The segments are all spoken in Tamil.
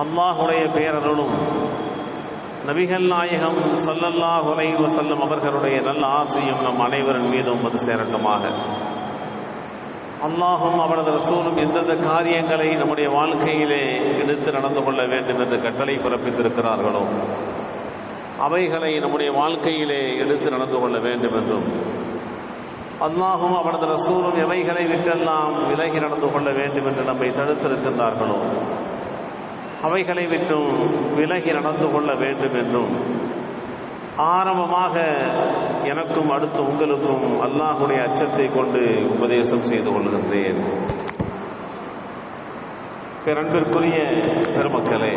அல்லாஹுடைய பேரருளும் நபிகள் நாயகம் ஸல்லல்லாஹு அலைஹி வஸல்லம் அவர்களுடைய நல்ல ஆசையும் நம் அனைவரின் மீதும் வந்து சேரட்டுமாக. அல்லாஹும் அவரது ரசூலும் எந்தெந்த காரியங்களை நம்முடைய வாழ்க்கையிலே எடுத்து நடந்து கொள்ள வேண்டும் என்று கட்டளை பிறப்பித்திருக்கிறார்களோ அவைகளை நம்முடைய வாழ்க்கையிலே எடுத்து நடந்து கொள்ள வேண்டும் என்றும், அல்லாஹும் அவரது ரசூலும் எவைகளை விட்டெல்லாம் விலகி நடந்து கொள்ள வேண்டும் என்று நம்மை தடுத்திருக்கின்றார்களோ அவைகளை விட்டும் விலகி நடந்து கொள்ள வேண்டும் என்றும் ஆரம்பமாக எனக்கும் அடுத்து உங்களுக்கும் அல்லாஹுடைய அச்சத்தை கொண்டு உபதேசம் செய்து கொள்கின்றேன். பேரன்பிற்குரிய பெருமக்களே,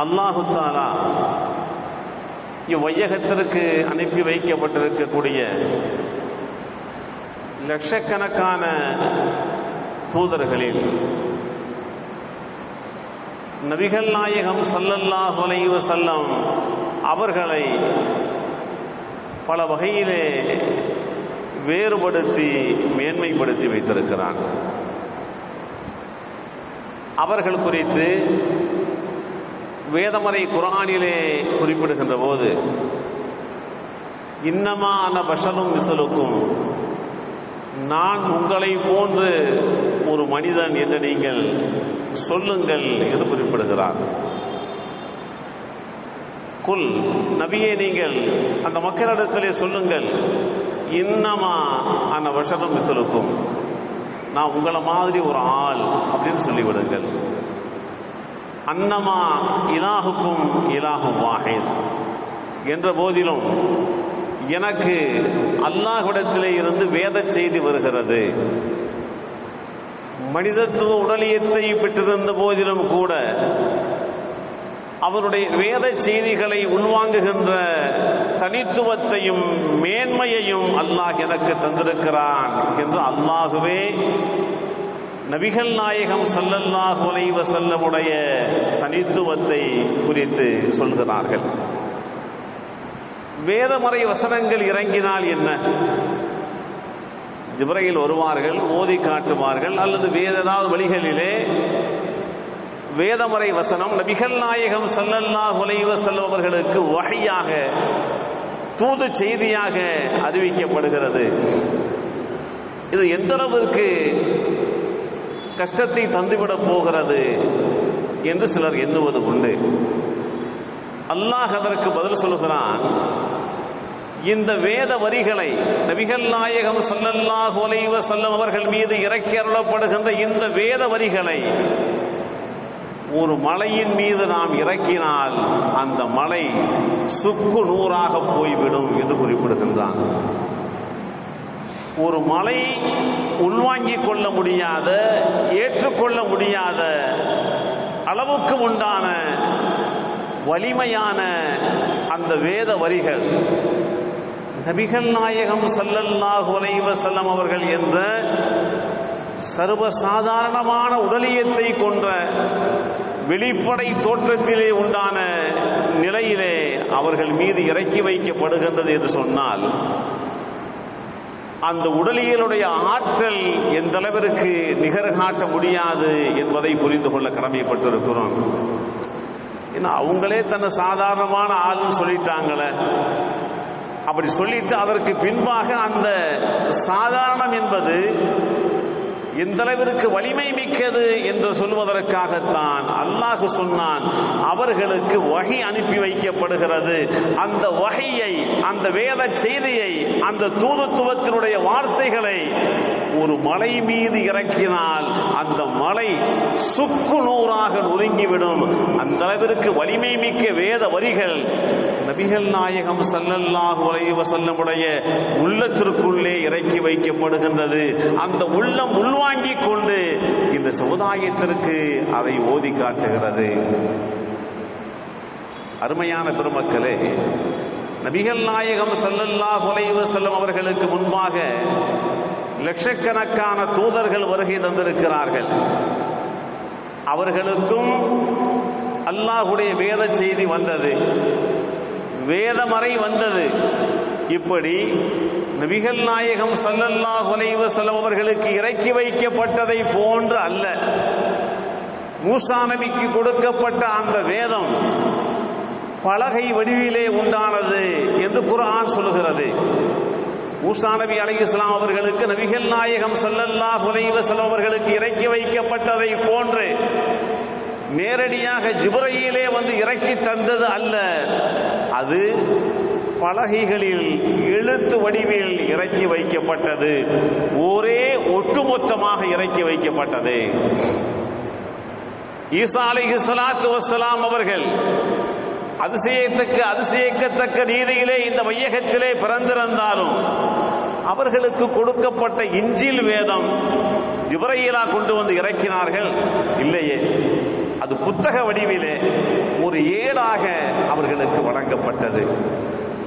அல்லாஹு தஆலா இவ்வையகத்திற்கு அனுப்பி வைக்கப்பட்டிருக்கக்கூடிய லட்சக்கணக்கான தூதர்களில் நபிகள் நாயகம் ஸல்லல்லாஹு அலைஹி வஸல்லம் அவர்களை பல வகையிலே வேறுபடுத்தி மேன்மைப்படுத்தி வைத்திருக்கிறான். அவர்கள் குறித்து வேதமறை குர்ஆனிலே குறிப்பிடுகின்ற போது, இன்னமா அன பஷரும் மிஸ்லுக்கும், நான் உங்களை போன்று ஒரு மனிதன் என்று நீங்கள் சொல்லுங்கள் என்று குறிப்பிடுகிறார். குல், நபியே நீங்கள் அந்த மக்களிடத்திலே சொல்லுங்கள், இன்னமா அன பஷரும் மிஸ்லுக்கும், நான் உங்களை மாதிரி ஒரு ஆள் அப்படின்னு சொல்லிவிடுங்கள். அன்னமா இலாஹுக்கும் இலாஹும் வாஹித் என்ற போதிலும் எனக்கு அல்லாஹ்விடத்திலே இருந்து வேத செய்தி வருகிறது. மனிதத்துவ உடலியத்தை பெற்றிருந்த போதிலும் கூட அவருடைய வேத செய்திகளை உள்வாங்குகின்ற தனித்துவத்தையும் மேன்மையையும் அல்லாஹ் எனக்கு தந்திருக்கிறான் என்று அல்லாஹுவே நபிகள் நாயகம் ஸல்லல்லாஹு அலைஹி வஸல்லமுடைய தனித்துவத்தை குறித்து சொல்கிறார்கள். வேதமறை வசனங்கள் இறங்கினால் என்ன? ஜிப்ரீல் வருவார்கள், ஓதி காட்டுவார்கள், அல்லது வேற ஏதாவது வழிகளிலே வேதமறை வசனம் நபிகள் நாயகம் ஸல்லல்லாஹு அலைஹி வஸல்லம் அவர்களுக்கு வஹியாக, தூது செய்தியாக அறிவிக்கப்படுகிறது. இது எந்த அளவிற்கு கஷ்டத்தை தந்துவிடப் போகிறது என்று சிலர் எண்ணுவது உண்டு. அல்லாஹ் அதற்கு பதில் சொல்கிறான், இந்த வேத வரிகளை நபிகள் நாயகம் ஸல்லல்லாஹு அலைஹி வஸல்லம் அவர்கள் மீது இறக்கி அருளப்படுகின்ற இந்த வேத வரிகளை ஒரு மலையின் மீது நாம் இறக்கினால் அந்த மலை சுக்கு நூறாக போய்விடும் என்று குறிப்பிடுகின்றான். ஒரு மலை உள்வாங்கிக் கொள்ள முடியாத, ஏற்றுக்கொள்ள முடியாத அளவுக்கு உண்டான வலிமையான அந்த வேத வரிகள் நபிகள் நாயகம் ஸல்லல்லாஹு அலைஹி வஸல்லம் அவர்கள் என்ற சர்வசாதாரணமான உடலியத்தை கொண்ட வெளிப்படை தோற்றத்திலே உண்டான நிலையிலே அவர்கள் மீது இறக்கி வைக்கப்படுகின்றது என்று சொன்னால், அந்த உடலியலுடைய ஆற்றல் எந்த அளவிற்கு நிகர் காட்ட முடியாது என்பதை புரிந்து கொள்ள கடமைப்பட்டிருக்கிறோம். ஏன்னா அவங்களே தன்னை சாதாரணமான ஆள்னு சொல்லிட்டாங்களே, அப்படி சொல்லிட்டு அதற்கு பின்பாக அந்த சாதாரணம் என்பது எந்த அளவிற்கு வலிமை மிக்கது என்று சொல்வதற்காகத்தான் அல்லாஹ் சொன்னான், அவர்களுக்கு வஹி அனுப்பி வைக்கப்படுகிறது. அந்த வஹியை, அந்த வேத செய்தியை, அந்த தூதுத்துவத்தினுடைய வார்த்தைகளை ஒரு மலை மீது இறக்கினால் அந்த மலை சுக்கு நூறாக நொறுங்கிவிடும். அந்த அளவிற்கு வலிமை மிக்க வேத வரிகள் நபிகள் நாயகம் ஸல்லல்லாஹு அலைஹி வஸல்லமுடைய உள்ளத்திற்குள்ளே இறக்கி வைக்கப்படுகின்றது. அந்த உள்ளம் உள்வாங்கிக் கொண்டு இந்த சமுதாயத்திற்கு அதை ஓதி காட்டுகிறது. அருமையான பெருமக்களே, நபிகள் நாயகம் ஸல்லல்லாஹு அலைஹி வஸல்லம் அவர்களுக்கு முன்பாக லட்சக்கணக்கான தூதர்கள் வருகை தந்திருக்கிறார்கள். அவர்களுக்கும் அல்லாஹ்வுடைய வேத செய்தி வந்தது, வேதமறை வந்தது. இப்படி நபிகள் நாயகம் ஸல்லல்லாஹு அலைஹி வஸல்லம் அவர்களுக்கு இறக்கி வைக்கப்பட்டதை போன்று அல்ல, மூசா நபிக்கு கொடுக்கப்பட்ட அந்த வேதம் பலகை வடிவிலே உண்டானது என்று குர்ஆன் சொல்கிறது. மூசா நபி அலைஹிஸ்ஸலாம் அவர்களுக்கு நபிகள் நாயகம் ஸல்லல்லாஹு அலைஹி வஸல்லம் அவர்களுக்கு இறக்கி வைக்கப்பட்டதை போன்று நேரடியாக ஜிப்ரீலே வந்து இறக்கி தந்தது அல்ல, அது பலகைகளில் எழுத்து வடிவில் இறக்கி வைக்கப்பட்டது, ஒரே ஒட்டுமொத்தமாக இறக்கி வைக்கப்பட்டது. ஈசா அலைஹிஸ்ஸலாத்து வஸ்ஸலாம் அவர்கள் அதிசயிக்கத்தக்க ரீதியிலே இந்த வையகத்திலே பிறந்திருந்தாலும் அவர்களுக்கு கொடுக்கப்பட்ட இஞ்சில் வேதம் ஜிப்ரீலா கொண்டு வந்து இறக்கினார்கள் இல்லையே, அது புத்தக வடிவிலே ஒரு ஏடாக அவர்களுக்கு வழங்கப்பட்டது.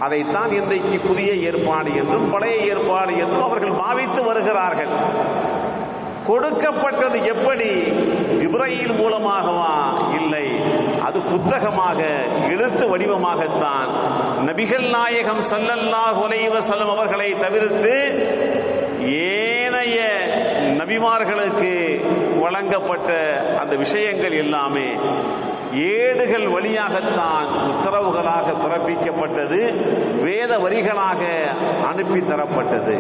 அதைத்தான் இன்றைக்கு புதிய ஏற்பாடு என்றும் பழைய ஏற்பாடு என்றும் அவர்கள் பாவித்து வருகிறார்கள். கொடுக்கப்பட்டது எப்படி? ஜிப்ரீல் மூலமாகவா? இல்லை, அது புத்தகமாக எழுத்து வடிவமாகத்தான் நபிகள் நாயகம் ஸல்லல்லாஹு அலைஹி வஸல்லம் அவர்களை தவிர்த்து ஏனைய நபிமார்களுக்கு வழங்கப்பட்ட அந்த விஷயங்கள் எல்லாமே ஏடுகள் வழியாகத்தான் உத்தரவுகளாக பிறப்பிக்கப்பட்டது, வேத வரிகளாக அனுப்பி தரப்பட்டது.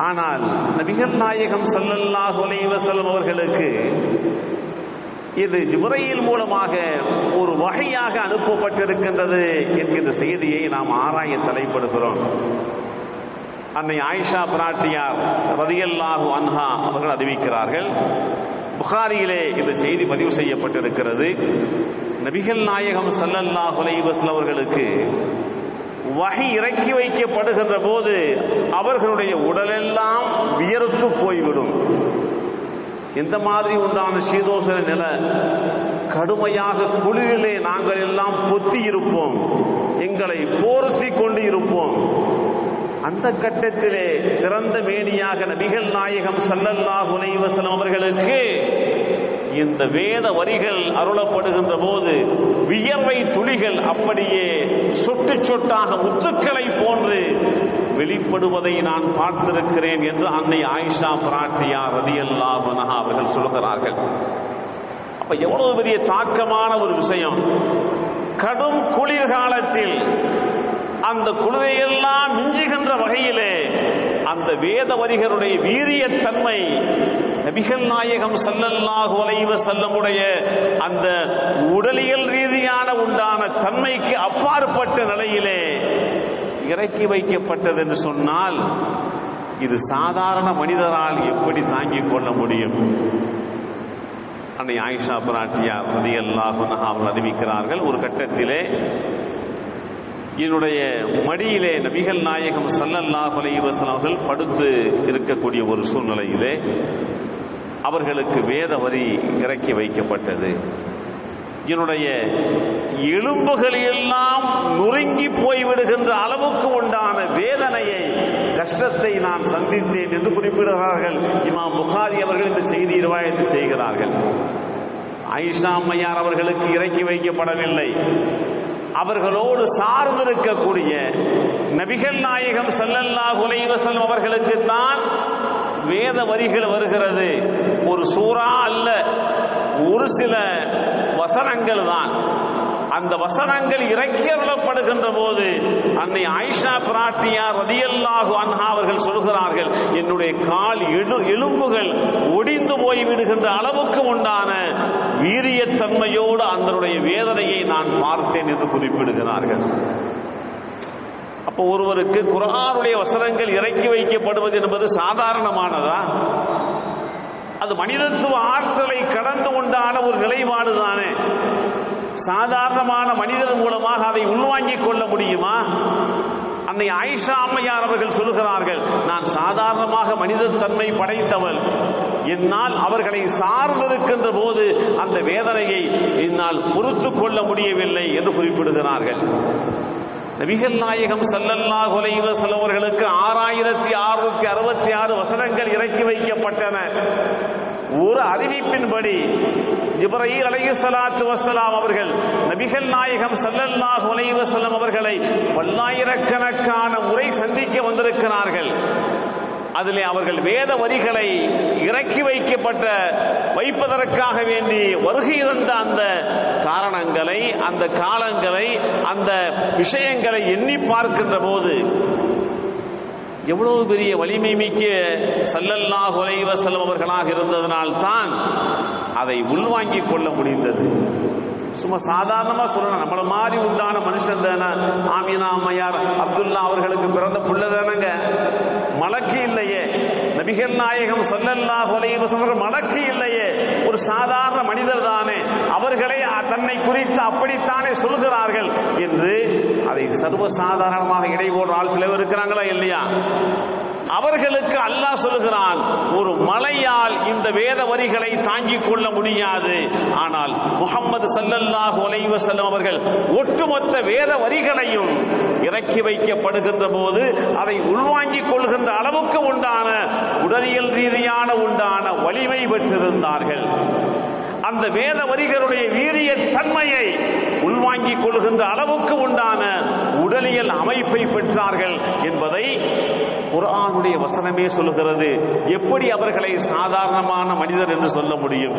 ஆனால் நபிகள் நாயகம் ஸல்லல்லாஹு அலைஹி வஸல்லம் அவர்களுக்கு இது ஜிப்ரீல் மூலமாக ஒரு வஹியாக அனுப்பப்பட்டிருக்கின்றது என்கின்ற செய்தியை நாம் ஆராய தலைப்படுகிறோம். அன்னை ஆயிஷா பிராட்டியார் ரலியல்லாஹு அன்ஹா அவர்கள் அறிவிக்கிறார்கள், புகாரியிலே இந்த செய்தி பதிவு செய்யப்பட்டிருக்கிறது. நபிகள் நாயகம் ஸல்லல்லாஹு அலைஹி வஸல்லம் அவர்களுக்கு வஹி இறக்கி வைக்கப்படுகின்ற போது அவர்களுடைய உடலெல்லாம் வியர்த்து போய்விடும். எந்த மாதிரி உண்டான சீதோசன நிலை, கடுமையாக குளிரிலே நாங்கள் எல்லாம் பொத்தி இருப்போம், எங்களை போர்த்தி கொண்டு இருப்போம். அந்த கட்டத்திலே திறந்த மேனியாக நபிகள் நாயகம் ஸல்லல்லாஹு அலைஹி வஸல்லம் அவர்களுக்கு இந்த வேத வரிகள் அருளப்படுகின்ற போது வியர்வை துளிகள் அப்படியே சொட்டு சொட்டாக முத்துக்களை போன்று வெளிப்படுவதை நான் பார்த்திருக்கிறேன் என்று அன்னை ஆயிஷா பிராட்டியார் ரலியல்லாஹு அன்ஹா அவர்கள் சொல்கிறார்கள். அப்ப எவ்வளவு பெரிய தாக்கமான ஒரு விஷயம்! கடும் குளிர்காலத்தில் அந்த குளிரையெல்லாம் மிஞ்சுகின்ற வகையிலே அந்த வேத வரிகளுடைய வீரியத்தன்மை நபிகள் நாயகம் ஸல்லல்லாஹு அலைஹி வஸல்லமுடைய அந்த உடலியல் ரீதியான உண்டான தன்மைக்கு அப்பாற்பட்ட நிலையிலே இறக்கி வைக்கப்பட்டது என்று சொன்னால் இது சாதாரண மனிதரால் எப்படி தாங்கிக் கொள்ள முடியும்? அன்னை ஆயிஷா பிராட்டியார் ரலியல்லாஹு அன்ஹா அவர்கள் அறிவிக்கிறார்கள், ஒரு கட்டத்திலே என்னுடைய மடியிலே நபிகள் நாயகம் ஸல்லல்லாஹு அலைஹி வஸல்லம் அவர்கள் படுத்து இருக்கக்கூடிய ஒரு சூழ்நிலையிலே அவர்களுக்கு வேத வரி இறக்கி வைக்கப்பட்டது. என்னுடைய எலும்புகள் எல்லாம் நொறுங்கி போய்விடுகின்ற அளவுக்கு உண்டான வேதனையை, கஷ்டத்தை நான் சந்தித்தேன் என்று குறிப்பிடுகிறார்கள். இமாம் புகாரி அவர்கள் இந்த செய்தி ரிவாயத்து செய்கிறார்கள். ஆயிஷா அம்மையார் அவர்களுக்கு இறக்கி வைக்கப்படவில்லை, அவர்களோடு சார்ந்திருக்கக்கூடிய நபிகள் நாயகம் ஸல்லல்லாஹு அலைஹி வஸல்லம் அவர்களுக்கு தான் வேத வரிகள் வருகிறது. ஒரு சூரா அல்ல, ஒரு சில வசனங்கள் தான். அந்த வசனங்கள் இறக்கி அருளப்படுகின்ற போது அன்னை ஆயிஷா பிராட்டியார் ரலியல்லாஹு அன்ஹா அவர்கள் சொல்கிறார்கள், என்னுடைய கால் எலும்புகள் ஒடிந்து போய் விடுகின்ற அளவுக்கு உண்டான வீரியத்தன்மையோடு அதனுடைய வேதனையை நான் பார்த்தேன் என்று குறிப்பிடுகிறார்கள். அப்போ ஒருவருக்கு குர்ஆனுடைய வசனங்கள் இறக்கி வைக்கப்படுவது என்பது சாதாரணமானதா? அது மனிதத்துவ ஆற்றலை கடந்து உண்டான ஒரு நிலைப்பாடு தானே. சாதாரணமான மனிதர் மூலமாக அதை உள்வாங்கிக் கொள்ள முடியுமா? அன்னை ஆயிஷா அம்மையார் அவர்கள் சொல்லுகிறார்கள், நான் சாதாரணமாக மனிதத்தன்மை படைத்தவள், என்னால் அவர்களை சார்ந்திருக்கின்ற போது அந்த வேதனையை என்னால் பொறுத்து கொள்ள முடியவில்லை என்று குறிப்பிடுகிறார்கள். நபிகள் நாயகம் ஸல்லல்லாஹு அலைஹி வஸல்லம் அவர்களுக்கு 6666 வசனங்கள் இறக்கி வைக்கப்பட்டன. ஒரு அறிவிப்பின்படி ஜிப்ரீல் அலைஹிஸ்ஸலாத்து வஸ்ஸலாம் அவர்கள் நபிகள் நாயகம் ஸல்லல்லாஹு அலைஹி வஸல்லம் அவர்களை பல்லாயிரக்கணக்கான முறை சந்திக்க வந்திருக்கிறார்கள். அதிலே அவர்கள் வேத வரிகளை இறக்கி வைக்கப்பட்ட வைப்பதற்காக வேண்டி வருகை தந்த அந்த காரணங்களை, அந்த காலங்களை, அந்த விஷயங்களை எண்ணி பார்க்கின்ற போது எவ்வளவு பெரிய வலிமை மிக்க ஸல்லல்லாஹு அலைஹி வஸல்லம் அவர்களாக இருந்ததனால் தான் அதை உள்வாங்கிக் கொள்ள முடிந்தது. சும்மா சாதாரணமா சொல்லணும், நம்மள மாதிரி உண்டான மனுஷன் தானே, ஆமினா அம்மையார் அப்துல்லா அவர்களுக்கு பிறந்த புள்ள தானங்க, மலக்கு இல்லையே, நபிகள் நாயகம் ஸல்லல்லாஹு அலைஹி வஸல்லம் மலக்கு இல்லையே, ஒரு சாதாரண மனிதர் தானே, அவர்களே தன்னை குறித்து அப்படித்தானே சொல்கிறார்கள் என்று அதை சர்வசாதாரணமாக இடை போடுற ஆள் சிலர் இருக்கிறாங்களா இல்லையா? அவர்களுக்கு அல்லாஹ் சொல்கிறான், ஒரு மலையால் இந்த வேத வரிகளை தாங்கிக் கொள்ள முடியாது, ஆனால் முஹம்மது ஸல்லல்லாஹு அலைஹி வஸல்லம் அவர்கள் ஒட்டுமொத்த வேத வரிகளையும் இறக்கி வைக்கப்படுகின்ற போது அதை உள்வாங்கிக் கொள்கின்ற அளவுக்கு உண்டான உடலியல் ரீதியான உண்டான வலிமை பெற்றிருந்தார்கள். அந்த வேத வரிகளுடைய வீரிய தன்மையை உள்வாங்கிக் கொள்கின்ற அளவுக்கு உண்டான உடலியல் அமைப்பை பெற்றார்கள் என்பதை குர்ஆனுடைய வசனமே சொல்லுகிறது. எப்படி அவர்களை சாதாரணமான மனிதர் என்று சொல்ல முடியும்?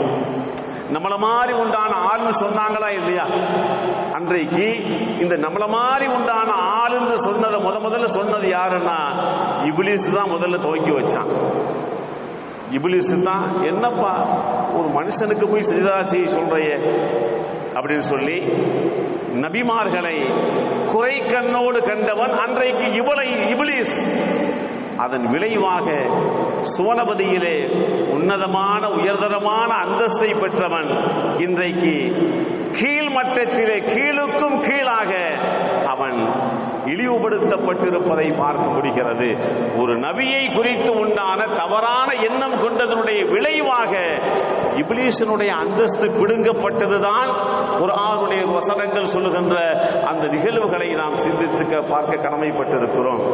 நம்மள மாதிரி உண்டான ஆள்னு சொன்னாங்களா இல்லையா? அன்றைக்கு இந்த நம்மள மாதிரி உண்டான ஆளுன்னு சொன்னதை முதல்ல சொன்னது யாருன்னா இப்லீஸ் தான் முதல்ல துவக்கி வச்சான். இப்லீஸ் தான், என்னப்பா ஒரு மனுஷனுக்கு போய் சஜிதா செய்ய சொல்றையே அப்படின்னு சொல்லி நபிமார்களை குறை கண்ணோடு கண்டவன் அன்றைக்கு இப்லீஸ். அதன் விளைவாக சுவனபதியிலே உன்னதமான உயர்தரமான அந்தஸ்தை பெற்றவன் இன்றைக்கு கீழ்மட்டத்திலே கீழுக்கும் கீழாக அவன் இழிவுபடுத்தப்பட்டிருப்பதை பார்க்க முடிகிறது. ஒரு நபியை குறித்து உண்டான தவறான எண்ணம் கொண்டதனுடைய விளைவாக இப்லீஸினுடைய அந்தஸ்து பிடுங்கப்பட்டதுதான் குர்ஆனுடைய வசனங்கள் சொல்லுகின்ற அந்த நிகழ்வுகளை நாம் சிந்தித்து பார்க்க கடமைப்பட்டிருக்கிறோம்.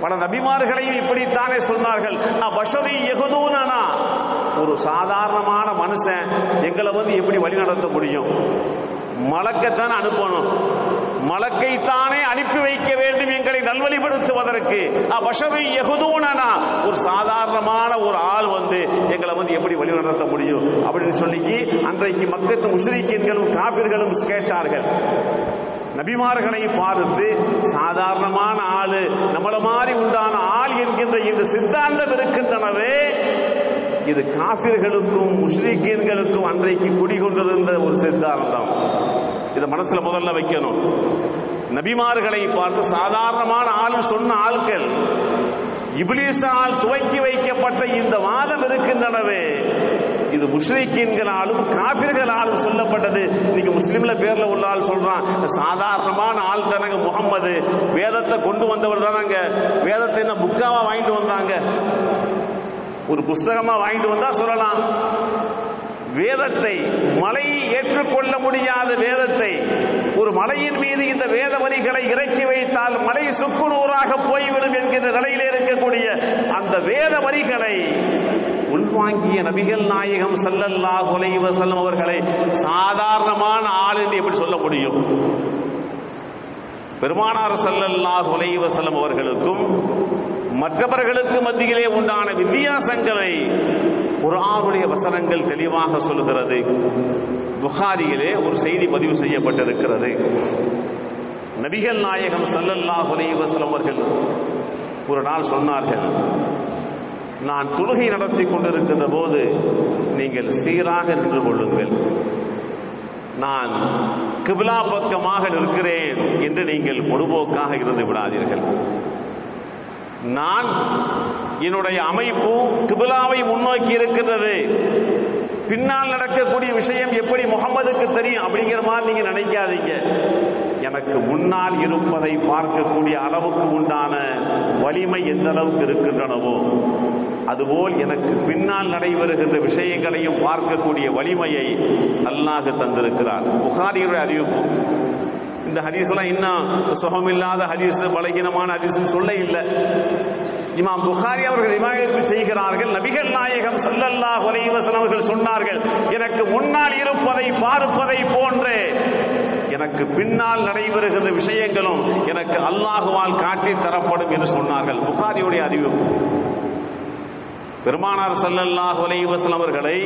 பல நபிமார்களையும் இப்படித்தானே சொன்னார்கள், பஷரி யஹ்தூனனா, ஒரு சாதாரணமான மனுஷன் எங்களை எப்படி வழி நடத்த முடியும்? மலக்கைத்தான் அனுப்பணும், மலக்கைத்தானே அனுப்பி வைக்க வேண்டும் எங்களை நல்வழிப்படுத்துவதற்கு. பஷரி யஹ்தூனனா, ஒரு சாதாரணமான ஒரு ஆள் எங்களை எப்படி வழி நடத்த முடியும் அப்படின்னு சொல்லி அன்றைக்கு மக்கத்து முஸ்லிம்களும் காபிர்களும் கேட்டார்கள். நபிமார்களை பார்த்து சாதாரணமான ஆளு, நம்மள மாதிரி உண்டான ஆள் என்கின்ற இந்த சித்தாந்தம் இருக்கின்றனவே, இது காபிர்களுக்கும் முஸ்லிம்களுக்கும் அன்றைக்கு குடிகொண்டிருந்த ஒரு சித்தாந்தம். இதை மனசுல முதல்ல வைக்கணும். நபிமார்களை பார்த்து சாதாரணமான ஆளு சொன்ன ஆட்கள், இப்லீஸால் துவக்கி வைக்கப்பட்ட இந்த வாதம் இருக்கின்றனவே, இது முஸ்லிம்களாலும் காபிர்களாலும் சொல்லப்பட்டது. இன்னைக்கு முஸ்லிம்ல பேர்ல உள்ள ஆள் சொல்றான், சாதாரணமான ஆள் தானங்க முகம்மது, வேதத்தை கொண்டு வந்தவர் தானங்க, வேதத்தை என்ன புக்காவா வாங்கிட்டு வந்தாங்க, ஒரு புஸ்தகமா வாங்கிட்டு வந்தா சொல்லலாம். வேதத்தை, மலையை ஏற்றுக்கொள்ள முடியாத வேதத்தை, ஒரு மலையின் மீது இந்த வேத வரிகளை இறக்கி வைத்தால் மலை சுக்குநூறாக போய்விடும் என்கின்ற நிலையில் இருக்கக்கூடிய அந்த வேத வரிகளை உள்வாங்கிய நபிகள் நாயகம் ஸல்லல்லாஹு அலைஹி வஸல்லம் அவர்களை சாதாரணமான ஆள் என்று எப்படி சொல்ல முடியும்? பெருமானார் ஸல்லல்லாஹு அலைஹி வஸல்லம் அவர்களுக்கும் மற்றவர்களுக்கு மத்தியிலே உண்டான வித்தியாசங்களை குர்ஆனுடைய வசனங்கள் தெளிவாக சொல்கிறது. புகாரியிலே ஒரு செய்தி பதிவு செய்யப்பட்டிருக்கிறது. நபிகள் நாயகம் ஸல்லல்லாஹு அலைஹி வஸல்லம் அவர்கள் ஒரு நாள் சொன்னார்கள், நான் தொழுகை நடத்தி கொண்டிருக்கின்ற போது நீங்கள் சீராக நின்று கொள்ளுங்கள், நான் கிப்லா பக்கமாக நிற்கிறேன் என்று நீங்கள் பொதுபோக்காக இருந்து விடாதீர்கள். நான் என்னுடைய அமைப்பு கிப்லாவை முன்னோக்கி இருக்கின்றது, பின்னால் நடக்கக்கூடிய விஷயம் எப்படி முகம்மதுக்கு தெரியும் அப்படிங்கிற மாதிரி நீங்க நினைக்காதீங்க. எனக்கு முன்னால் இருப்பதை பார்க்கக்கூடிய அளவுக்கு உண்டான வலிமை எந்த அளவுக்கு இருக்கின்றனவோ அதுபோல் எனக்கு பின்னால் நடைபெறுகின்ற விஷயங்களையும் பார்க்கக்கூடிய வலிமையை அல்லாஹ் தந்திருக்கிறார். புகாரியுடைய அறிவிப்பு. இந்த ஹதீஸ்லாம் இன்னும் சுகமில்லாத ஹதீஸ், பலகீனமான ஹதீஸ் சொல்ல இல்லை. இமாம் புகாரி அவர்கள் ரிவாயத்து செய்கிறார்கள், நபிகள் நாயகம் ஸல்லல்லாஹு அலைஹி வஸல்லம் அவர்கள் சொன்னார்கள், எனக்கு முன்னால் இருப்பதை பார்ப்பதை போன்றே எனக்கு பின்னால் நடைபெறுகிற விஷயங்களும் எனக்கு அல்லாஹுவால் காட்டி தரப்படும் என்று சொன்னார்கள். புகாரியுடைய அறிவிப்பு. பெருமானார் ஸல்லல்லாஹு அலைஹி வஸல்லம் அவர்களை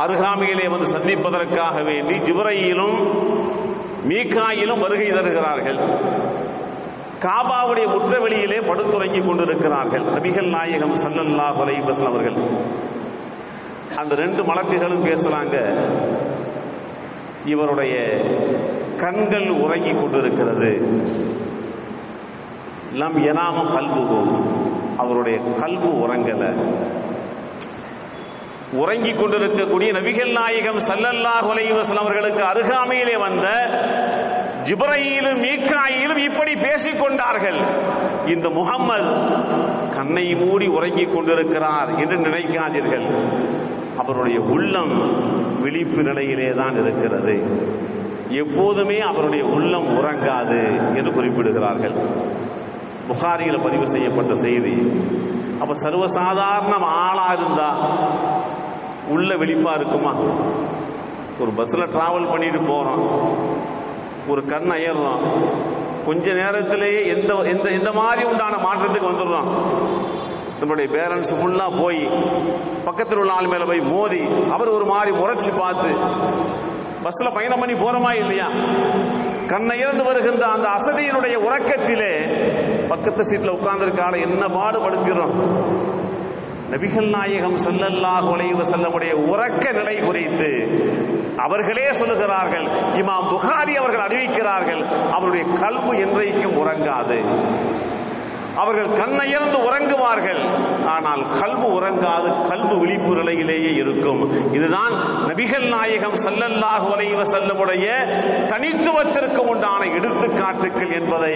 அருகாமையிலே வந்து சந்திப்பதற்காக வேண்டி ஜிப்ரீலும் மீகாயிலும் வருகை தருகிறார்கள். காபாவுடைய முற்றவெளியிலே படுத்துறங்கிக் கொண்டிருக்கிறார்கள் நபிகள் நாயகம் ஸல்லல்லாஹு அலைஹி வஸல்லம் அவர்கள். அந்த ரெண்டு மலக்குகளும் பேசுறாங்க, இவருடைய கண்கள் உறங்கிக் கொண்டிருக்கிறது. லம் யனாம கல்புஹு, அவருடைய கல்பு உறங்கல. உறங்கிக் கொண்டிருக்கக்கூடிய நபிகள் நாயகம் ஸல்லல்லாஹு அலைஹி வஸல்லம் அவர்களுக்கு அருகாமையிலே வந்த ஜிப்ரீலும் மீகாயிலும் இப்படி பேசிக் கொண்டார்கள். இந்த முஹம்மது கண்ணை மூடி உறங்கிக் கொண்டிருக்கிறார் என்று நினைக்காதீர்கள், அவருடைய உள்ளம் விழிப்பு நிலையிலே தான் இருக்கிறது, எப்போதுமே அவருடைய உள்ளம் உறங்காது என்று குறிப்பிடுகிறார்கள். புகாரியில் பதிவு செய்யப்பட்ட செய்தி. அப்ப சர்வசாதாரண ஆளா இருந்தா உள்ள விழிப்பா இருக்குமா? ஒரு பஸ்ல டிராவல் பண்ணிட்டு போறோம், ஒரு கண் அயர்றோம், கொஞ்ச நேரத்திலேயே எந்த மாதிரி உண்டான மாற்றத்துக்கு வந்துடுறோம். நம்மளுடைய பேரண்ட்ஸ் ஃபுல்லா போய் பக்கத்தில் உள்ள ஆள் மேல போய் மோதி அவர் ஒரு மாதிரி முறைச்சு பார்த்து பஸ்ல பயணம் பண்ணி போறோமா இல்லையா? கண்ணை இறந்து வருகின்ற அந்த அசதியினுடைய உறக்கத்திலே பக்கத்து சீட்ல உட்கார்ந்திருக்க ஆளை என்ன பாடுபடுத்துகிறோம். நபிகள் நாயகம் ஸல்லல்லாஹு அலைஹி வஸல்லமுடைய உறக்க நிலை குறித்து அவர்களே சொல்லுகிறார்கள், இமாம் புகாரி அவர்கள் அறிவிக்கிறார்கள், அவருடைய கல்பு என்றைக்கும் உறங்காது. அவர்கள் கண்ணயர்ந்து உறங்குவார்கள், ஆனால் கல்பு உறங்காது, கல்பு விழிப்பு நிலையிலேயே இருக்கும். இதுதான் நபிகள் நாயகம் ஸல்லல்லாஹு அலைஹி வஸல்லமுடைய தனித்துவத்திற்கு உண்டான எடுத்துக்காட்டுகள் என்பதை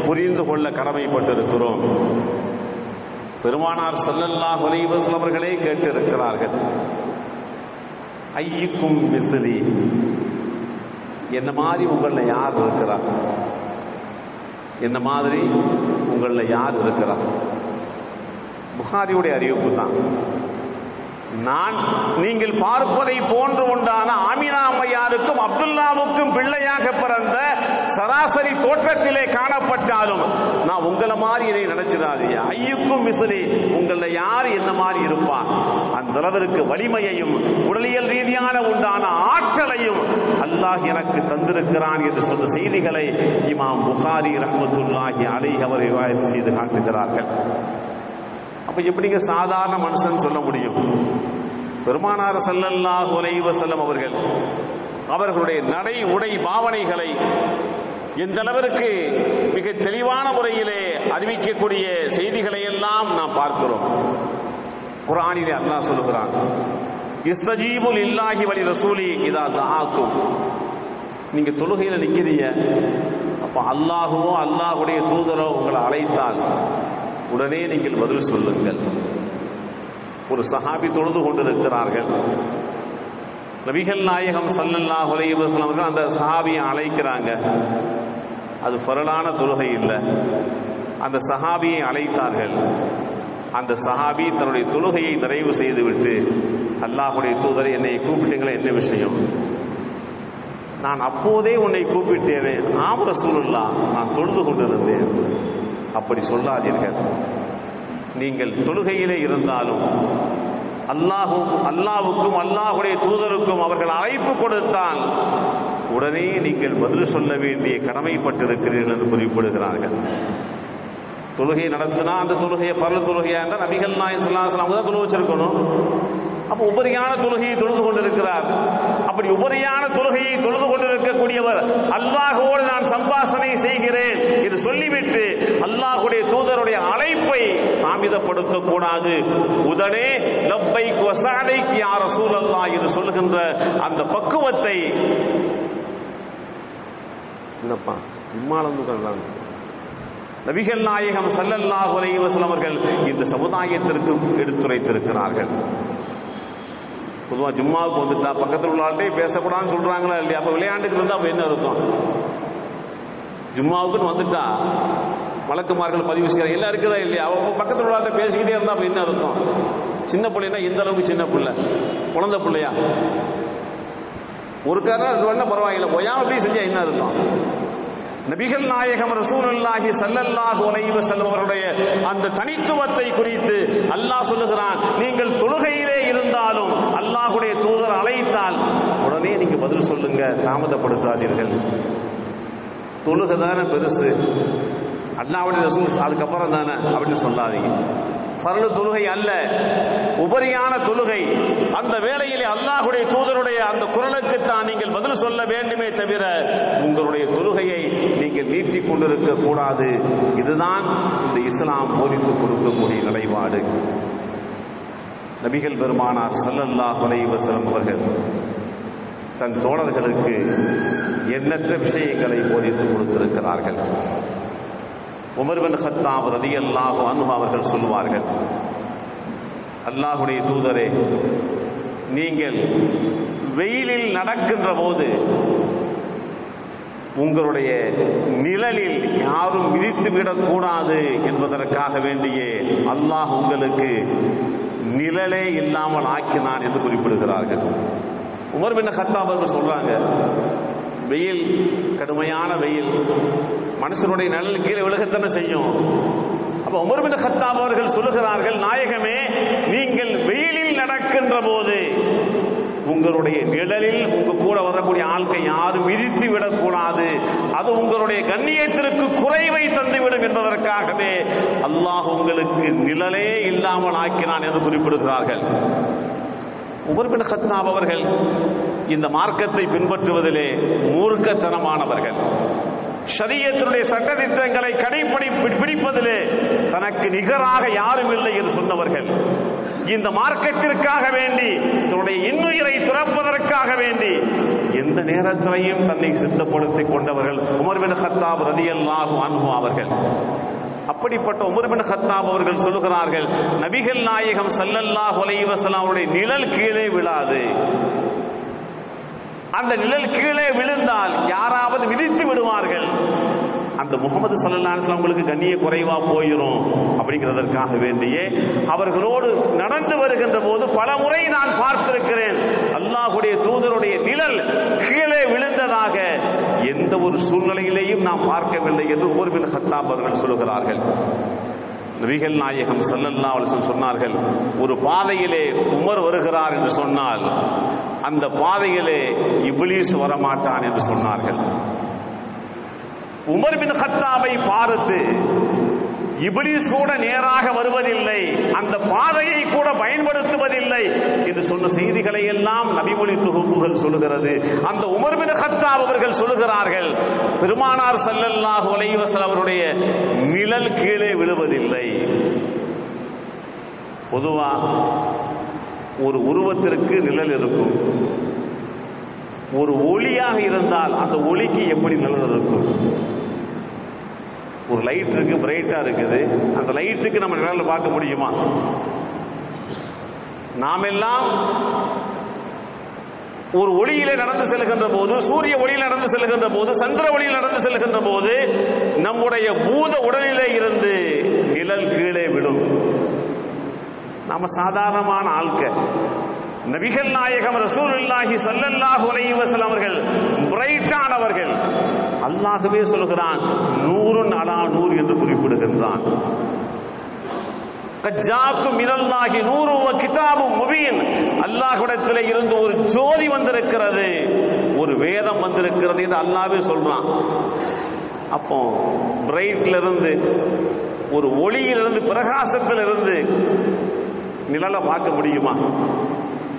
புரிந்து கொள்ள கடமைப்பட்டிருக்கிறோம். பெருமானார் ஸல்லல்லாஹு அலைஹி வஸல்லம் அவர்களே கேட்டிருக்கிறார்கள், ஐயுக்கும் மிஸ்லி, என்ன மாதிரி உங்கள யார் இருக்கிறார்? என்ன மாதிரி உங்கள யார் இருக்கிறார்? புகாரியுடைய அறிவிப்பு தான். நான் நீங்கள் பார்ப்பதை போன்று உண்டான ஆமினா அம்மையாருக்கும் அப்துல்லாவுக்கும் பிள்ளையாக பிறந்த சராசரி தோற்றத்திலே காணப்பட்டாலும் நான் உங்களை மாதிரி இதை நினைச்சிடாதீங்க. ஐயுக்கும் மிஸ்லி, உங்கள யார் என்ன மாதிரி இருப்பான்? அந்த அளவிற்கு வலிமையையும் உடலியல் ரீதியான உண்டான ஆற்றலையும் அல்லாஹ் எனக்கு தந்திருக்கிறான் என்று சொன்ன செய்திகளை இமாம் புகாரி ரஹ்மத்துல்லாஹி அலைஹி அவர் ரிவாயத் செய்து காட்டுகிறார்கள். அப்ப எப்படிங்க சாதாரண மனுஷன் சொல்ல முடியும்? பெருமானார் ஸல்லல்லாஹு அலைஹி வஸல்லம் அவர்களுடைய நடை உடை பாவனைகளை எந்த அளவிற்கு மிக தெளிவான முறையிலே அறிவிக்கக்கூடிய செய்திகளை எல்லாம் நாம் பார்க்கிறோம். குர்ஆனிலே அல்லாஹ் சொல்லுகிறான், இஸ்தஜீபு லில்லாஹி வலி ரசூலி இதா தஆக்கும். நீங்க தொழுகையில நிக்கிறீங்க, அப்ப அல்லாஹ்வோ அல்லாஹ்வுடைய தூதரோ உங்களை அழைத்தால் உடனே நீங்கள் பதில் சொல்லுங்கள். ஒரு சஹாபி தொழுது கொண்டிருக்கிறார்கள், நபிகள் நாயகம் ஸல்லல்லாஹு அலைஹி வஸல்லம் அவர்கள் அந்த சஹாபியை அழைக்கிறாங்க. அது ஃபரலான தொழுகை இல்லை, அந்த சஹாபியை அழைத்தார்கள். அந்த சஹாபி தன்னுடைய தொழுகையை நிறைவு செய்துவிட்டு, அல்லாஹ்வுடைய தூதரை என்னை கூப்பிட்டீங்களே, என்ன விஷயம்? நான் அப்போதே உன்னை கூப்பிட்டேனே. ஆம் ரசூலுல்லாஹ், நான் தொழுது கொண்டிருந்தேன். அப்படி சொல்லாதீர்கள். நீங்கள் தொழுகையிலே இருந்தாலும் அல்லாஹ்வுக்கும் அல்லாஹ்வுடைய தூதருக்கும் அவர்கள் அழைப்பு கொடுத்தால் உடனே நீங்கள் பதில் சொல்ல வேண்டிய கடமைப்பட்டிருக்கிறீர்கள் என்று குறிப்பிடுகிறார்கள். தொழுகை நடத்தினா அந்த தொழுகையை பரல தொழுகையா இருந்தால் நபிகள் நாயகம் ஸல்லல்லாஹு அலைஹி வஸல்லம் தான் தொழுக வச்சிருக்கணும். அப்ப உபரியான தொழுகையை தொழுது கொண்டிருக்கிறார். அப்படி உபரியான தொழுகையை தொழுது கொண்டிருக்கக்கூடியவர் அல்லாஹ்வோடு நான் சம்பாஷணை செய்கிறேன் என்று சொல்லிவிட்டு அல்லாஹ்வுடைய தூதருடைய அழைப்பை தாமதப்படுத்தக் கூடாது. உடனே லப்பைக் வ ஸஅதைக் யா ரசூலல்லாஹ் என்று சொல்லுகின்ற அந்த பக்குவத்தை என்னப்பா இம்மாலந்து கண்டாங்க நபிகள் நாயகம் ஸல்லல்லாஹு அலைஹி வஸல்லம் அவர்கள் இந்த சமுதாயத்திற்கு எடுத்துரைத்திருக்கிறார்கள். பொதுவாக ஜும்மாவுக்கு வந்துட்டா பக்கத்தில் உள்ள ஆள்கிட்டே பேசக்கூடாதுன்னு சொல்றாங்களா இல்லையா? அப்ப விளையாண்டுக்கு இருந்தா அப்ப என்ன அர்த்தம்? ஜும்மாவுக்குன்னு வந்துட்டா வழக்குமார்கள் பதிவு செய்யறாங்க, எல்லாம் இருக்குதா இல்லையா? அவங்க பக்கத்தில் உள்ள ஆள்கிட்ட பேசிக்கிட்டே இருந்தா அப்ப என்ன அர்த்தம்? சின்ன பிள்ளைன்னா எந்த அளவுக்கு சின்ன பிள்ளை, குழந்தை பிள்ளையா? ஒரு காரணம் ரெண்டு வேணா பரவாயில்லை, ஒயாம எப்படி செஞ்சா என்ன அர்த்தம்? நபிகள் நாயகம் ரசூலுல்லாஹி ஸல்லல்லாஹு அலைஹி வஸல்லம் அவருடைய அந்த தனித்துவத்தை குறித்து அல்லாஹ் சொல்லுகிறான், நீங்கள் தொழுகையிலே இருந்தாலும் அல்லாஹ்வுடைய தூதர் அழைத்தால் உடனே நீங்க பதில் சொல்லுங்க, தாமதப்படுத்தாதீர்கள். தொழுகை தானே பெருசு, அல்லாஹ்வுடைய ரசூல் அதுக்கப்புறம் தானே அப்படின்னு சொல்லாதீங்க. ஃபர்லு தொழுகை அல்ல, உபரியான தொழுகை. அந்த வேளையிலே அல்லாஹ்வுடைய தூதருடைய அந்த குரலுக்கு தான் நீங்கள் பதில் சொல்ல வேண்டுமே தவிர உங்களுடைய தொழுகையை நீங்கள் நீட்டிக் கொண்டிருக்க கூடாது. இதுதான் இந்த இஸ்லாம் போதித்துக் கொடுக்கக்கூடிய நிலைப்பாடு. நபிகள் பெருமானார் ஸல்லல்லாஹு அலைஹி வஸல்லம் அவர்கள் தன் தோழர்களுக்கு எண்ணற்ற விஷயங்களை போதித்துக் கொடுத்திருக்கிறார்கள். உமர் பின் கத்தாப் ரலியல்லாஹு அன்ஹு அவர்கள் சொல்வார்கள், அல்லாஹ்வுடைய தூதரே, நீங்கள் வெயிலில் நடக்கின்ற போது உங்களுடைய நிழலில் யாரும் மிதித்துவிடக் கூடாது என்பதற்காக வேண்டியே அல்லாஹ் உங்களுக்கு நிழலே இல்லாமல் ஆக்கினான் என்று குறிப்பிடுகிறார்கள். உமர் பின் கத்தாப் அவர்கள் சொல்றாங்க, வெயில், கடுமையான வெயில், மனுஷனுடைய நிழல் கீழே விழுகத்தானே செய்யும். அப்ப உமர் பின் கத்தாப் அவர்கள் சொல்லுகிறார்கள், நாயகமே, நீங்கள் வெயிலில் நடக்கின்ற போது உங்களுடைய நிழலில் உங்க கூட வரக்கூடிய ஆட்கள் யாரும் மிதித்து விடக்கூடாது, அது உங்களுடைய கண்ணியத்திற்கு குறைவை தந்துவிடும் என்பதற்காகவே அல்லாஹ் உங்களுக்கு நிழலே இல்லாமல் ஆக்கினான் என்று குறிப்பிடுகிறார்கள். உமர் பின் கத்தாப் அவர்கள் இந்த மார்க்கத்தை பின்பற்றுவதிலே மூர்க்கத்தனமானவர்கள், ஷரியத்தினுடைய சட்டதிட்டங்களை பிடிப்பதிலே தனக்கு நிகராக யாரும் இல்லை என்று சொன்னவர்கள், இந்த மார்க்கத்திற்காக வேண்டி தன்னுடைய இன்னுயிரை துறப்பதற்காக வேண்டி எந்த நேரத்திலையும் தன்னை சித்தப்படுத்திக் கொண்டவர்கள் உமர் பின் கத்தாப் ரலியல்லாஹு அன்ஹு அவர்கள். அப்படிப்பட்ட உமர் பின் கத்தாப் அவர்கள் சொல்லுகிறார்கள், நபிகள் நாயகம் ஸல்லல்லாஹு அலைஹி வஸல்லம் அவருடைய நிழல் கீழே விழாது. அந்த நிழல் கீழே விழுந்தால் யாராவது மிதித்து விடுவார்கள், அந்த முகமது ஸல்லல்லாஹு அலைஹி வஸல்லம் உங்களுக்கு கண்ணிய குறைவா போயிடும். அப்படிங்கிறதற்காக வேண்டியே அவர்களோடு நடந்து வருகின்ற போது பல முறை நான் பார்த்திருக்கிறேன், அல்லாஹ்வுடைய தூதருடைய நிழல் கீழே விழுந்ததாக எந்த ஒரு சூழ்நிலையிலேயும் நாம் பார்க்கவில்லை என்று உமர் பின் கத்தாப் அவர்கள் சொல்லுகிறார்கள். நபிகள் நாயகம் ஸல்லல்லாஹு அலைஹி வஸல்லம் சொன்னார்கள், ஒரு பாதையிலே உமர் வருகிறார் என்று சொன்னால் அந்த பாதையிலே இப்லீஸ் வரமாட்டான் என்று சொன்னார்கள். உமர் பின் கத்தாபை பார்த்து இப்லீஸ் கூட நேராக வருவதில்லை, அந்த பாதையை கூட பயன்படுத்துவதில்லை என்று சொன்ன செய்திகளை எல்லாம் நபிமொழி தொகுப்புகள் சொல்லுகிறது. அந்த உமர் பின் கத்தாப் அவர்கள் சொல்லுகிறார்கள், பெருமானார் ஸல்லல்லாஹு அலைஹி வஸல்லம் அவருடைய நிழல் கீழே விழுவதில்லை. பொதுவா ஒரு உருவத்திற்கு நிழல் இருக்கும், ஒரு ஒளியாக இருந்தால் அந்த ஒளிக்கு எப்படி நிழல் இருக்கும்? ஒரு லைட் இருக்கு, பிரைட்டா இருக்குது, அந்த லைட்டுக்கு நம்ம நிழல் பார்க்க முடியுமா? நாம் எல்லாம் ஒரு ஒளியிலே நடந்து செல்கின்ற போது, சூரிய ஒளியில் நடந்து செல்கின்ற போது, சந்திர ஒளியில் நடந்து செல்கின்ற போது நம்முடைய பூத உடலிலே இருந்து நிழல் கீழே விடும். நாம சாதாரணமான ஆட்கள். நபிகள் நாயகம் ரசூலுல்லாஹி ஸல்லல்லாஹு அலைஹி வஸல்லம் அவர்கள் பிரைட்டானவர்கள். அல்லாஹ்வே சொல்கிறான், நூறுன் அலா நூர் என்று குறிப்பிடுகின்றான். கஜ்ஜாக்கு மினல்லாஹி நூரு வ கிதாபும் முபீன், அல்லாஹ்விடத்திலே இருந்து ஒரு ஜோதி வந்திருக்கிறது, ஒரு வேதம் வந்திருக்கிறது என்று அல்லாஹ்வே சொல்றான். அப்போ பிரைட்ல இருந்து, ஒரு ஒளியிலிருந்து, பிரகாசத்திலிருந்து நிழலை பார்க்க முடியுமா?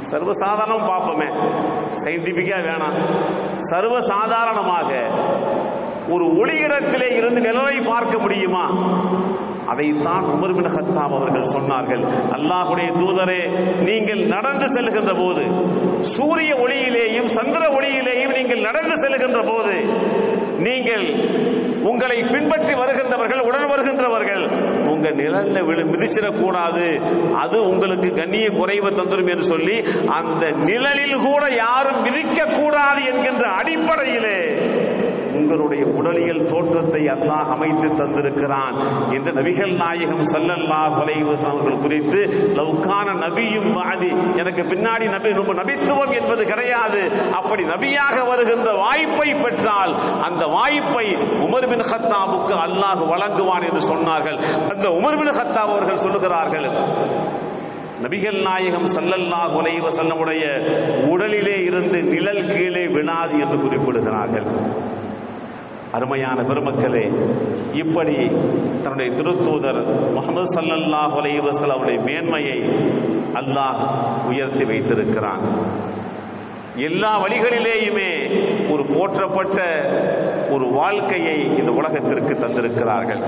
சர்வசாதாரணம் பார்ப்போமே, சயின்டிபிக்கா வேணாம், சர்வசாதாரணமாக ஒரு ஒளியிடத்திலே இருந்து நிழலை பார்க்க முடியுமா? அதைத்தான் உமர் பின் கத்தாப் அவர்கள் சொன்னார்கள், அல்லாஹ்வுடைய தூதரே, நீங்கள் நடந்து செல்கின்ற போது, சூரிய ஒளியிலேயும் சந்திர ஒளியிலேயும் நீங்கள் நடந்து செல்கின்ற போது, நீங்கள் உங்களை பின்பற்றி வருகின்றவர்கள், உடன் வருகின்றவர்கள் உங்க நிழல்ல மிதிச்சிடக்கூடாது, அது உங்களுக்கு கண்ணிய குறைவை தந்துடும் என்று சொல்லி அந்த நிழலில் கூட யாரும் மிதிக்க கூடாது என்கின்ற அடிப்படையிலே உங்களுடைய உடலியல் தோற்றத்தை அல்லாஹ் அமைத்து தந்திருக்கிறான் என்று நபிகள் நாயகம் ஸல்லல்லாஹு அலைஹி வஸல்லம் அவர்கள் குறித்து லவ்கான நபியும் பாதி, எனக்கு பின்னாடி நபித்துவம் என்பது கிடையாது, அப்படி நபியாக வருகின்ற வாய்ப்பை பெற்றால் அந்த வாய்ப்பை உமர் பின் கத்தாபுக்கு அல்லாஹ் வழங்குவான் என்று சொன்னார்கள். அந்த உமர் பின் கத்தாப் அவர்கள் சொல்லுகிறார்கள், நபிகள் நாயகம் ஸல்லல்லாஹு அலைஹி வஸல்லம் உடைய உடலிலே இருந்து நிழல் கீழே விழாது என்று குறிப்பிடுகிறார்கள். அருமையான பெருமக்களே, இப்படி தன்னுடைய திருத்தூதர் முஹம்மது ஸல்லல்லாஹு அலைஹி வஸல்லம் அவருடைய மேன்மையை அல்லாஹ் உயர்த்தி வைத்திருக்கிறான். எல்லா வழிகளிலேயுமே ஒரு போற்றப்பட்ட ஒரு வாழ்க்கையை இந்த உலகத்திற்கு தந்திருக்கிறார்கள்.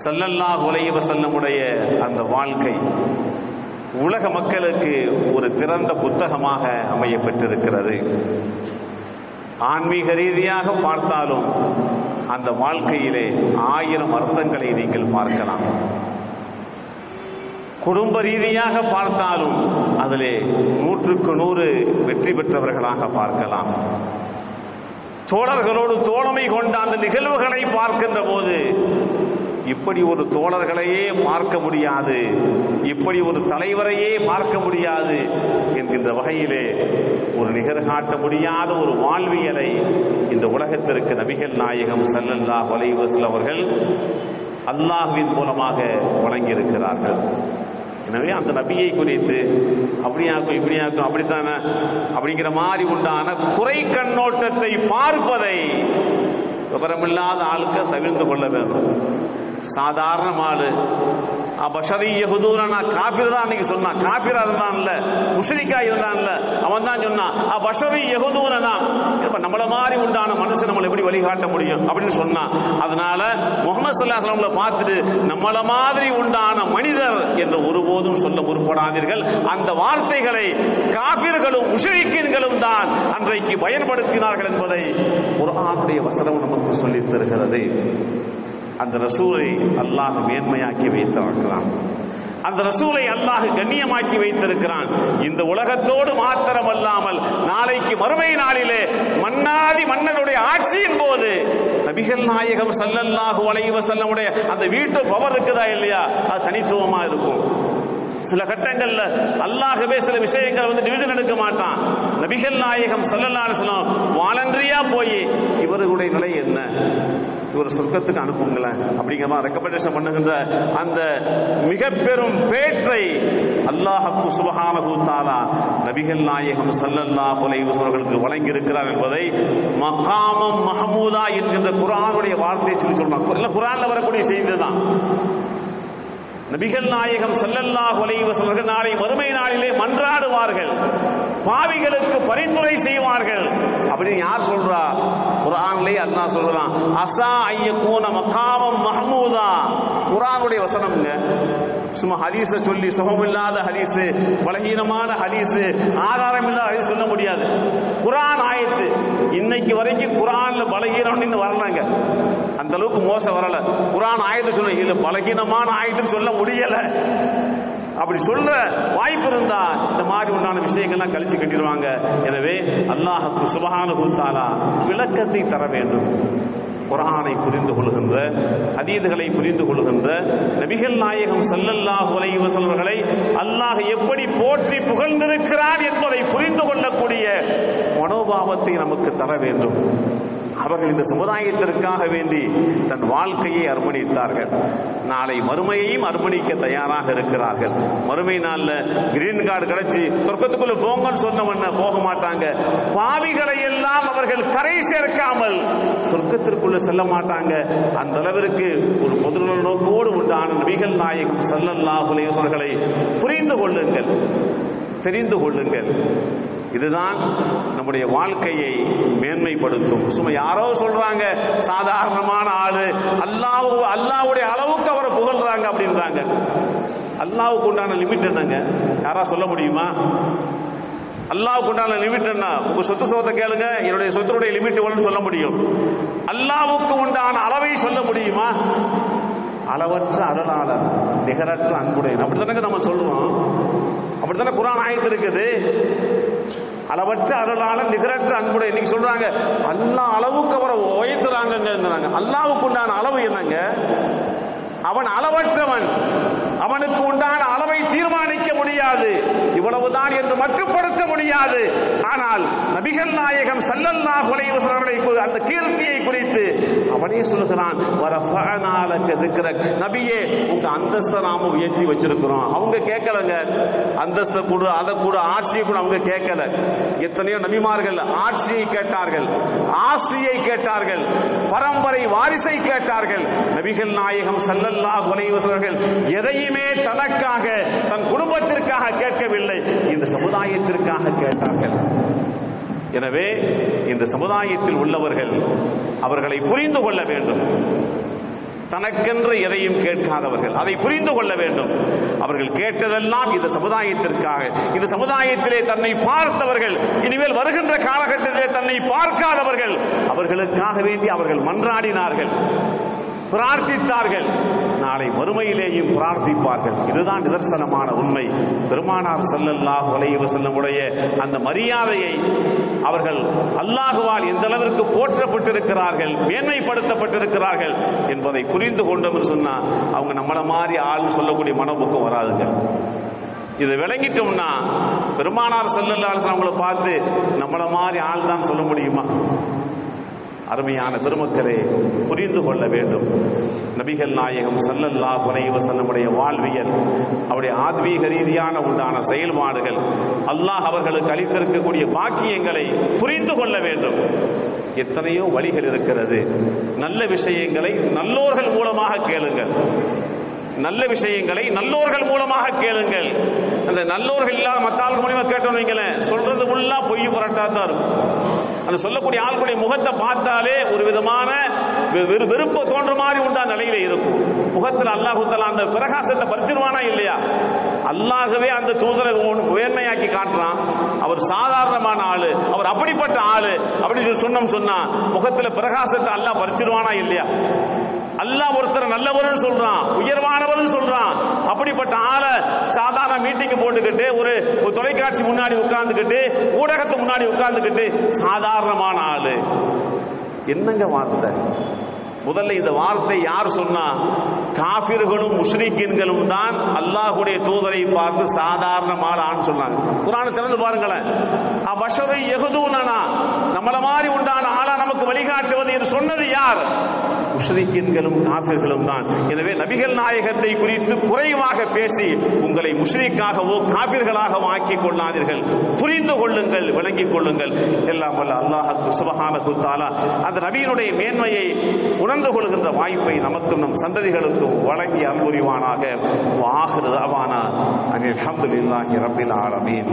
ஸல்லல்லாஹு அலைஹி வஸல்லம் உடைய அந்த வாழ்க்கை உலக மக்களுக்கு ஒரு திறந்த புத்தகமாக அமைய பெற்றிருக்கிறது. ஆன்மீக ரீதியாக பார்த்தாலும் அந்த வாழ்க்கையிலே 1000 அர்த்தங்களை நீங்கள் பார்க்கலாம். குடும்ப ரீதியாக பார்த்தாலும் அதிலே 100க்கு 100 வெற்றி பெற்றவர்களாக பார்க்கலாம். தோழர்களோடு தோழமை கொண்ட அந்த நிகழ்வுகளை பார்க்கின்ற போது இப்படி ஒரு தோழர்களையே பார்க்க முடியாது, இப்படி ஒரு தலைவரையே பார்க்க முடியாது என்கின்ற வகையிலே ஒரு நிகர் காட்ட முடியாத ஒரு வாழ்வியலை இந்த உலகத்திற்கு நபிகள் நாயகம் ஸல்லல்லாஹு அலைஹி வஸல்லம் அவர்கள் அல்லாஹ்வின் மூலமாக வழங்கியிருக்கிறார்கள். எனவே அந்த நபியை குறித்து அப்படியாக்கும் இப்படியாக்கும் அப்படித்தானே அப்படிங்கிற மாதிரி உண்டான குறை கண்ணோட்டத்தை பார்ப்பதை விவரமில்லாத ஆளுக்கு தவிர்த்து கொள்ள வேண்டும். சாதாரண ஆளு பஷரி யஹூதுனா காஃபிர் தான் அன்னைக்கு சொன்னான். காஃபிரா இருந்தான்ல, முஷ்ரிக்கா இருந்தான்ல, அவன் தான் சொன்னான் பஷரி யஹூதுனா, நம்மள மாதிரி உண்டான மனுஷன் நம்மளை எப்படி வழிகாட்ட முடியும் அப்படின்னு சொன்னான். அதனால முஹம்மது ஸல்லல்லாஹு அலைஹி வஸல்லம் பார்த்துட்டு நம்மள மாதிரி உண்டான மனிதர் என்று ஒருபோதும் சொல்ல முற்படாதீர்கள். அந்த வார்த்தைகளை காஃபிர்களும் முஷ்ரிக்கீன்களும் தான் அன்றைக்கு பயன்படுத்தினார்கள் என்பதை குர்ஆனுடைய வசனம் நமக்கு சொல்லித் தருகிறது. அந்த ரசூலை அல்லாஹ் மேன்மையாக்கி வைத்திருக்கிறான். அந்த ரசூலை அல்லாஹ் கண்ணியமாக்கி வைத்திருக்கிறான். இந்த உலகத்தோடு மாத்திரமல்லாமல் நாளைக்கு மறுமை நாளிலே மன்னாதி மன்னனுடைய ஆட்சியின் போது நபிகள் நாயகம் ஸல்லல்லாஹு அலைஹி வஸல்லம் உடைய அந்த வீட்டு பவர் இருக்குதா இல்லையா, அது தனித்துவமா இருக்கும். சில கட்டங்கள்ல அல்லாஹ்வே சில விஷயங்கள் டிவிஷன் எடுக்க மாட்டான். நபிகள் நாயகம் ஸல்லல்லாஹு அலைஹி வஸல்லம் வாலண்டரியா போய் இவர்களுடைய நிலை என்ன, இவர் சொர்க்கத்துக்கு அனுப்புங்களேன் அப்படிங்கிற ரெக்கமெண்டேஷன் பண்ணுகின்ற அந்த மிக பெரும் பேற்றை அல்லாஹ் சுப்ஹானஹு தஆலா நபிகள் நாயகம் ஸல்லல்லாஹு அலைஹி வஸல்லம் வழங்கி இருக்கிறார் என்பதை மகாமம் மஹமூதா என்கின்ற குர்ஆனுடைய வார்த்தையை சொல்லி சொல்றாங்க. குர்ஆன்ல வரக்கூடிய செய்தி தான். நபிகள் நாயகம் ஸல்லல்லாஹு அலைஹி வஸல்லம் நாளை மறுமை நாளிலே மன்றாடுவார்கள், பாவிகளுக்கு பரிந்துரை செய்வார்கள் அப்படின்னு யார் சொல்றா? குர்ஆனிலே அல்லாஹ் சொல்றான், அஸா ஐயகூன மகாமம் மஹமூதா. குர்ஆனுடைய வசனம்ங்க. சும்மா ஹதீஸை சொல்லி சுகமில்லாத ஹதீஸ், பலகீனமான ஹதீஸ், ஆதாரம் இல்லாத ஹதீஸ் சொல்ல முடியாது. குர்ஆன் ஆயத்து இன்னைக்கு வரைக்கும் குர்ஆன்ல பலகீனம்னு வரலங்க, அந்த அளவுக்கு மோசம் வரல. குர்ஆன் ஆயத்து சொல்ல இல்ல, பலகீனமான ஆயத்துன்னு சொல்ல முடியல. அப்படி சொல்ற வாய்ப்பு இருந்தா இந்த மாதிரி உண்டான விஷயங்கள்லாம் கழிச்சு கட்டிடுவாங்க. எனவே அல்லாஹ் சுப்ஹானஹு தஆலா விளக்கத்தை தர வேண்டும். குர்ஆனை புரிந்து கொள்கின்ற, ஹதீதுகளை புரிந்து கொள்கின்ற நபிகள் நாயகம் ஸல்லல்லாஹு அலைஹி வஸல்லம் அவர்களை அல்லாஹ் எப்படி போற்றி புகழ்ந்திருக்கிறான் என்பதை புரிந்து கொள்ளக்கூடிய மனோபாவத்தை நமக்கு தர வேண்டும். அவர்கள் இந்த சமுதாயத்திற்காக வேண்டி தன் வாழ்க்கையை அர்ப்பணித்தார்கள். நாளை மறுமையையும் அர்ப்பணிக்க தயாராக இருக்கிறார்கள். மறுமை நாள்ல கிரீன் கார்டு கிடைச்சி சொர்க்கத்துக்குள்ள போங்கன்னு சொன்னவன போக மாட்டாங்க. பாவிகளை எல்லாம் அவர்கள் கரை சேர்க்காமல் சொர்க்கத்திற்குள்ள செல்ல மாட்டாங்க. அந்த அளவிற்கு ஒரு பொது நோக்கோடு உண்டான நபிகள் நாயகம் ஸல்லல்லாஹு அலைஹி வஸல்லம் புரிந்து கொள்ளுங்கள், தெரிந்து கொள்ளுங்கள். இதுதான் நம்முடைய வாழ்க்கையை மேன்மைப்படுத்தும். சும்மா யாரோ சொல்றாங்க சாதாரணமான ஆளு, அல்லாஹ்வுடைய அளவுக்கு அவரை புகழ்றாங்க அப்படின்றாங்க. அல்லாஹ்வுக்கு உண்டான லிமிட் என்னங்க? யாரா சொல்ல முடியுமா? அல்லாஹ்வுக்கு உண்டான லிமிட் என்ன? உங்க சொத்தை கேளுங்க, என்னுடைய சொத்துடைய லிமிட் எவ்வளவுன்னு சொல்ல முடியும். அல்லாஹ்வுக்கு உண்டான அளவை சொல்ல முடியுமா? அளவற்ற அருளாளர், நிகரற்ற அன்புடையன், அப்படித்தானங்க நம்ம சொல்றோம். அப்படித்தானே குர்ஆன் ஆயத்து இருக்குது. அளவற்ற அருளாளன் நிகரற்ற அன்புடைய. இன்னைக்கு சொல்றாங்க அல்லாஹ் அளவுக்கு அவரை உயர்த்துறாங்க. அல்லாஹ்வுக்கு உண்டான அளவு என்னங்க? அவன் அளவற்றவன். அவனுக்கு உண்டான அளவை தீர்மானிக்க முடியாது, இவ்வளவுதான் என்று மட்டுப்படுத்த முடியாது. ஆனால் நபிகள் நாயகம் ஸல்லல்லாஹு அலைஹி வஸல்லம் அந்த கீர்த்தியை குறித்து அவனே சொல்கிறான், வரஃபஅனா லக ذிக்ரக், நபியே உங்க அந்தஸ்தை நாம உயர்த்தி வச்சிருக்கிறோம். அவங்க கேட்கலங்க அந்தஸ்தை கூட, அதை கூட, ஆட்சியை கூட அவங்க கேட்கல. எத்தனையோ நபிமார்கள் ஆட்சியை கேட்டார்கள், ஆஸ்தியை கேட்டார்கள், பரம்பரை வாரிசை கேட்டார்கள். நபிகள் நாயகம் ஸல்லல்லாஹு அலைஹி வஸல்லம் எதையுமே தனக்காக தன் குடும்பத்திற்காக கேட்கவில்லை, இந்த சமுதாயத்திற்காக கேட்டார்கள். எனவே இந்த சமுதாயத்தில் உள்ளவர்கள் அவர்களை புரிந்து கொள்ள வேண்டும். தனக்கென்று எதையும் கேட்காதவர்கள், அதை புரிந்து கொள்ள வேண்டும். அவர்கள் கேட்டதெல்லாம் இந்த சமுதாயத்திற்காக. இந்த சமுதாயத்திலே தன்னை பார்த்தவர்கள், இனிமேல் வருகின்ற காலகட்டத்திலே தன்னை பார்க்காதவர்கள், அவர்களுக்காக வேண்டி அவர்கள் மன்றாடினார்கள், பிரார்த்தித்தார்கள், நாளை மறுமையிலேயும் பிரார்த்திப்பார்கள். இதுதான் நிதர்சனமான உண்மை. பெருமானார் ஸல்லல்லாஹு அலைஹி வஸல்லமுடைய அந்த மரியாதையை அவர்கள் அல்லாஹ்வால் எந்த அளவிற்கு போற்றப்பட்டிருக்கிறார்கள், மேன்மைப்படுத்தப்பட்டிருக்கிறார்கள் என்பதை புரிந்து கொண்டோம் என்று சொன்னா அவங்க நம்மள மாதிரி ஆள் சொல்லக்கூடிய மனப்போக்கம் வராதுங்க. இதை விளங்கிட்டோம்னா பெருமானார் ஸல்லல்லாஹு அலைஹி வஸல்லம் அவங்களை பார்த்து நம்மள மாதிரி ஆள் தான் சொல்ல முடியுமா? அருமையான பெருமக்களே, புரிந்து கொள்ள வேண்டும். நபிகள் நாயகம் ஸல்லல்லாஹு அலைஹி வஸல்லமுடைய வாழ்வியல், அவருடைய ஆத்மீக ரீதியான உண்டான செயல்பாடுகள், அல்லாஹ் அவர்களுக்கு அளித்திருக்கக்கூடிய பாக்கியங்களை புரிந்து கொள்ள வேண்டும். எத்தனையோ வழிகள் இருக்கிறது. நல்ல விஷயங்களை நல்லோர்கள் மூலமாக கேளுங்கள், நல்ல விஷயங்களை நல்லோர்கள் மூலமாக கேளுங்கள். அந்த நல்லோர்கள் இல்லாத மற்ற ஆளுக்கு மூலமா கேட்டோம் வைங்களேன், சொல்றது ஃபுல்லா பொய் புரட்டா தான் இருக்கும். அந்த சொல்லக்கூடிய ஆளுடைய முகத்தை பார்த்தாலே ஒரு விதமான வெறுப்பு தோன்ற மாதிரி உண்டா நிலையில இருக்கும். முகத்தில் அல்லாஹ் தஆலா அந்த பிரகாசத்தை பறிச்சிருவானா இல்லையா? அல்லாஹ்வே அந்த தூதரை உயர்மையாக்கி காட்டுறான். அவர் சாதாரணமான ஆளு, அவர் அப்படிப்பட்ட ஆளு அப்படின்னு சொன்னா முகத்துல பிரகாசத்தை அல்லாஹ் பறிச்சிருவானா இல்லையா? அல்லாஹ் ஒருத்தர் நல்லவர்னு சொல்றான், உயர்வானவர்னு சொல்றான். அப்படிப்பட்ட ஆளை சாதாரண மீட்டிங் போட்டுக்கிட்டு ஒரு தொலைக்காட்சி முன்னாடி உட்கார்ந்துக்கிட்டு, ஊடகத்து முன்னாடி உட்கார்ந்துக்கிட்டு சாதாரணமான ஆளு, என்னங்க வார்த்தை? முதல்ல இந்த வார்த்தை யார் சொன்னா? காஃபிர்களும் முஷ்ரிக்கீன்களும் தான் அல்லாஹ்வுடைய தூதரை பார்த்து சாதாரணமான ஆன்னு சொன்னாங்க. குர்ஆனை திறந்து பாருங்களேன். அபஷரு யஹ்தூனனா, நம்மள மாதிரி உண்டான ஆளா நமக்கு வழிகாட்டுவது என்று சொன்னது யார்? முஷ்ரிக்கீன்களும் காஃபிர்களும் தான். எனவே நபிகள் நாயகத்தை குறித்து குறைவாக பேசி உங்களை முஷ்ரிக்காகவோ காஃபிர்களாகவோ ஆக்கிக் கொள்ளாதீர்கள். புரிந்து கொள்ளுங்கள், விளங்கிக் கொள்ளுங்கள். எல்லாம் வல்ல அல்லாஹ் சுப்ஹானஹு தஆலா அந்த நபியினுடைய மேன்மையை உணர்ந்து கொள்கின்ற வாய்ப்பை நமக்கும் நம் சந்ததிகளுக்கும் வழங்கி அன்புரிவானாக. வஆகிரு தஅவானா அனில் ஹம்துலில்லாஹி ரப்பில் ஆலமீன்.